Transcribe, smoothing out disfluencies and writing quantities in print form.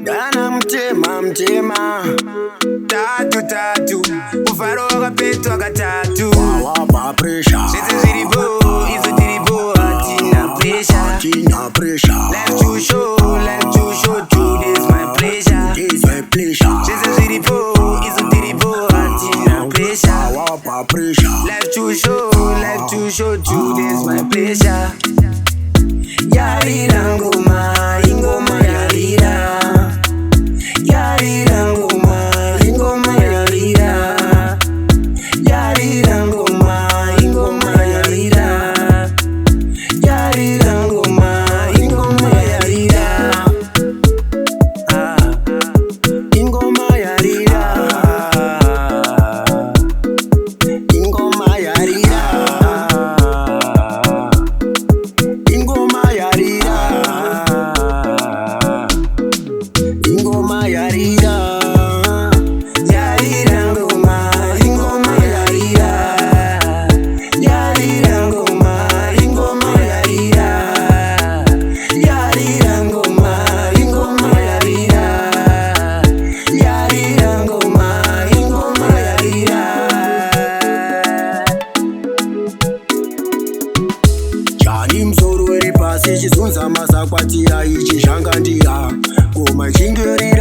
Dana mtema tatu ufaro wakapetwa katatu wapa pressure sisi zilipo hizo tilipo hatina pressure life too short today is my pleasure sisi zilipo hizo tilipo hatina pressure wapa pressure life too short today is my pleasure. Yarira ngoma yarira. Yarira ngoma yarira. Yarira ngoma yarira. Yarira ngoma yarira. Ngoma yarira. Ngoma yarira. Ngoma yarira. Ngoma yarira. Yarira ngoma yarira. Yarira ngoma yarira. Yarira ngoma yarira. Yarira ngoma yarira. Chani msoro uri pasi chizunza masakwatira ichi shangandia ngoma chingeri